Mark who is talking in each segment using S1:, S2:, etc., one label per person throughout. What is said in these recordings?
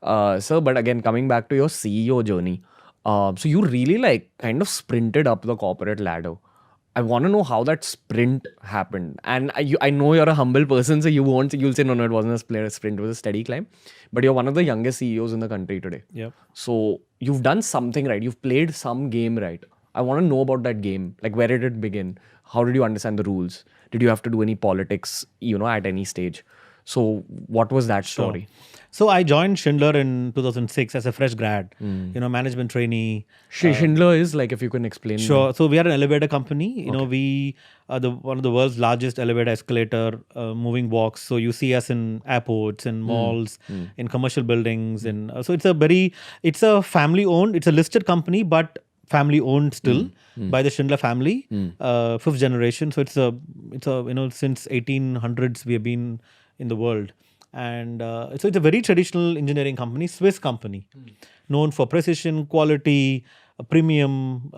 S1: Sir, but again, coming back to your CEO journey, so you really like kind of sprinted up the corporate ladder. I want to know how that sprint happened. And I know you're a humble person, so you'll say, no, it wasn't a sprint, it was a steady climb. But you're one of the youngest CEOs in the country today.
S2: Yep.
S1: So you've done something right. You've played some game right. I want to know about that game. Like, where did it begin? How did you understand the rules? Did you have to do any politics, at any stage? So what was that story?
S2: So I joined Schindler in 2006 as a fresh grad, management trainee.
S1: Schindler is like, if you can explain.
S2: Sure. So we are an elevator company. We are one of the world's largest elevator escalator moving walks. So you see us in airports, in malls, in commercial buildings, and so it's a family owned. It's a listed company, but family owned still by the Schindler family, fifth generation. So it's a since 1800s we have been in the world. And so it's a very traditional engineering company, Swiss company, known for precision, quality, premium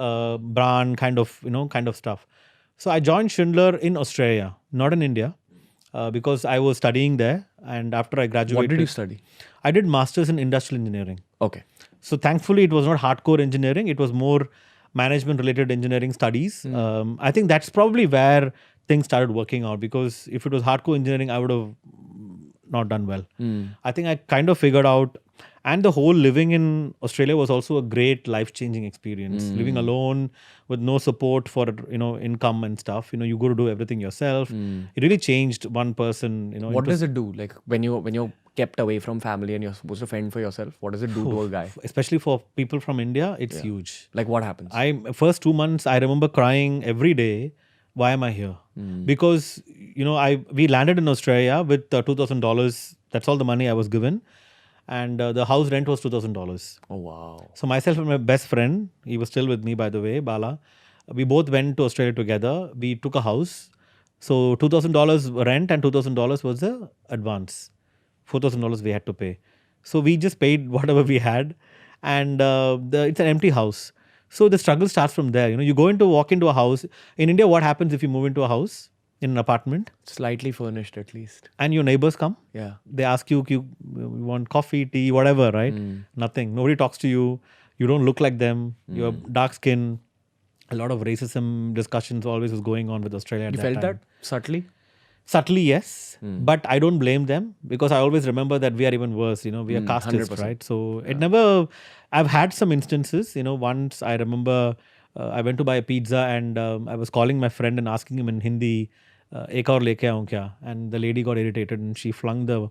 S2: brand kind of stuff. So I joined Schindler in Australia, not in India, because I was studying there. And after I graduated,
S1: What did you study?
S2: I did masters in industrial engineering.
S1: Okay.
S2: So thankfully, it was not hardcore engineering. It was more management-related engineering studies. I think that's probably where things started working out, because if it was hardcore engineering, I would have not done well. I think I kind of figured out, and the whole living in Australia was also a great life-changing experience. Living alone with no support for income and stuff. You go to do everything yourself. It really changed one person.
S1: What does it do? Like when you're kept away from family and you're supposed to fend for yourself, what does it do to a guy?
S2: Especially for people from India, it's huge.
S1: Like what happens?
S2: First 2 months, I remember crying every day. Why am I here? Because we landed in Australia with $2,000. That's all the money I was given, and the house rent was $2,000.
S1: Oh wow!
S2: So myself and my best friend, he was still with me, by the way, Bala. We both went to Australia together. We took a house. So $2,000 rent and $2,000 was the advance. $4,000 we had to pay. So we just paid whatever we had, and it's an empty house. So the struggle starts from there. You walk into a house. In India, what happens if you move into a house, in an apartment?
S1: Slightly furnished at least.
S2: And your neighbors come?
S1: Yeah.
S2: They ask you want coffee, tea, whatever, right? Nothing. Nobody talks to you. You don't look like them. You're dark skin. A lot of racism discussions always was going on with Australia at
S1: You
S2: that
S1: felt
S2: time.
S1: that subtly?
S2: Subtly, yes. But I don't blame them, because I always remember that we are even worse. We are casteist,
S1: 100%.
S2: right? So it never... I've had some instances. Once I remember I went to buy a pizza, and I was calling my friend and asking him in Hindi, ek aur leke aun kya? And the lady got irritated and she flung the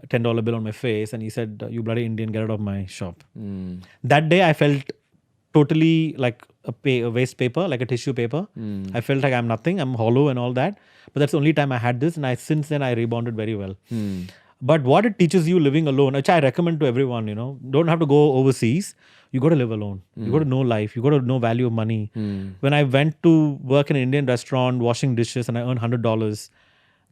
S2: $10 bill on my face, and he said, you bloody Indian, get out of my shop. That day I felt totally like a waste paper, like a tissue paper. I felt like I'm nothing, I'm hollow and all that. But that's the only time I had this, and since then I rebounded very well. But what it teaches you living alone, which I recommend to everyone, don't have to go overseas. You got to live alone. You got to know life. You got to know value of money. When I went to work in an Indian restaurant washing dishes and I earned $100,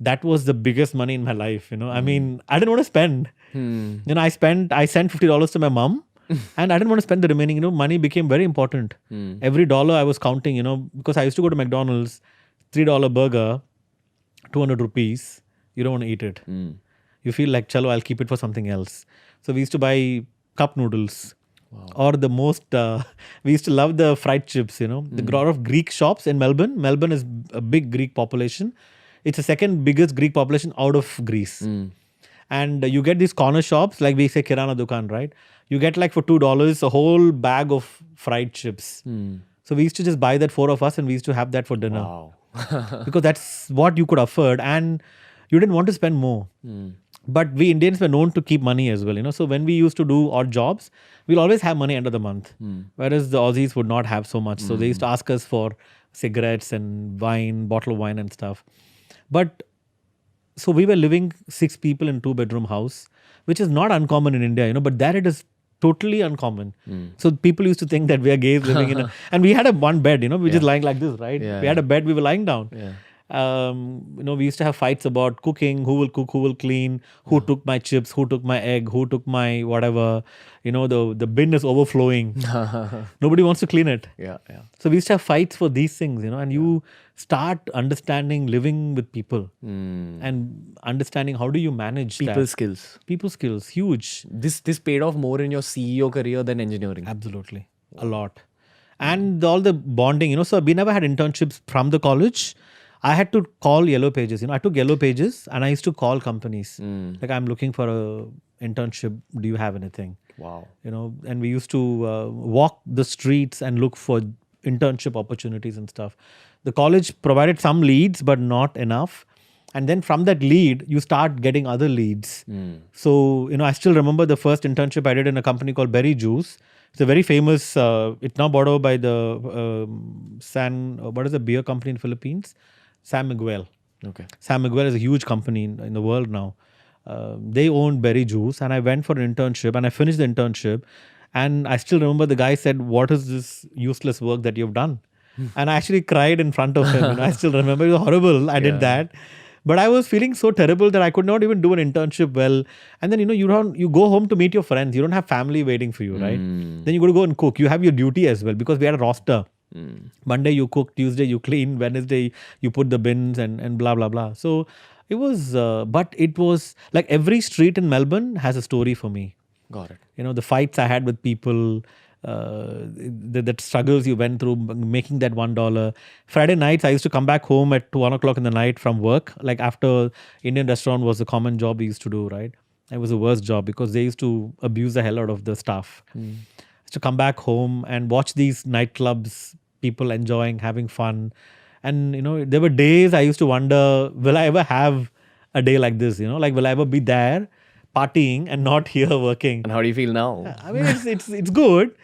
S2: that was the biggest money in my life. I mean, I didn't want to spend. I sent $50 to my mom. And I didn't want to spend the remaining. Money became very important. Every dollar I was counting. Because I used to go to McDonald's, $3 burger, 200 rupees. You don't want to eat it. You feel like, chalo, I'll keep it for something else. So we used to buy cup noodles. Wow. Or the most, we used to love the fried chips, The lot of Greek shops in Melbourne. Melbourne is a big Greek population. It's the second biggest Greek population out of Greece. And you get these corner shops, like we say Kirana Dukan, right? You get like for $2 a whole bag of fried chips. So we used to just buy that, 4 of us, and we used to have that for dinner.
S1: Wow.
S2: Because that's what you could afford, and you didn't want to spend more. But we Indians were known to keep money as well, So when we used to do odd jobs, we'll always have money end of the month. Whereas the Aussies would not have so much. So they used to ask us for cigarettes and wine, bottle of wine and stuff. But so we were living 6 people in 2-bedroom house, which is not uncommon in India, but there it is totally uncommon. So people used to think that we are gays living in and we had one bed, we just lying like this, right?
S1: Yeah.
S2: We had a bed, we were lying down.
S1: Yeah.
S2: We used to have fights about cooking, who will cook, who will clean, who took my chips, who took my egg, who took my whatever. The bin is overflowing. Nobody wants to clean it.
S1: Yeah, yeah.
S2: So we used to have fights for these things, and you start understanding living with people and understanding how do you manage
S1: People
S2: that.
S1: skills.
S2: People skills, huge.
S1: This paid off more in your CEO career than engineering.
S2: Absolutely. A lot. And all the bonding, so we never had internships from the college. I had to call Yellow Pages. I took Yellow Pages and I used to call companies. Like, I'm looking for a internship. Do you have anything?
S1: Wow.
S2: And we used to walk the streets and look for internship opportunities and stuff. The college provided some leads, but not enough. And then from that lead, you start getting other leads. So, I still remember the first internship I did in a company called Berry Juice. It's a very famous, it's now bought over by the what is the beer company in Philippines? San Miguel.
S1: Okay.
S2: San Miguel is a huge company in the world now. They owned Berry Juice, and I went for an internship, and I finished the internship. And I still remember the guy said, "What is this useless work that you've done?" And I actually cried in front of him. I still remember, it was horrible. I did that. But I was feeling so terrible that I could not even do an internship well. And then, you go home to meet your friends. You don't have family waiting for you, right? Then you got to go and cook. You have your duty as well, because we had a roster. Monday you cook, Tuesday you clean, Wednesday you put the bins and blah, blah, blah. So it was, but it was like every street in Melbourne has a story for me.
S1: Got it.
S2: The fights I had with people, the struggles you went through making that $1. Friday nights, I used to come back home at 1 o'clock in the night from work. Like, after Indian restaurant was a common job we used to do, right? It was the worst job because they used to abuse the hell out of the staff. I used to come back home and watch these nightclubs, people enjoying, having fun. And, there were days I used to wonder, will I ever have a day like this? Like, will I ever be there partying and not here working?
S1: And how do you feel now?
S2: I mean, it's good.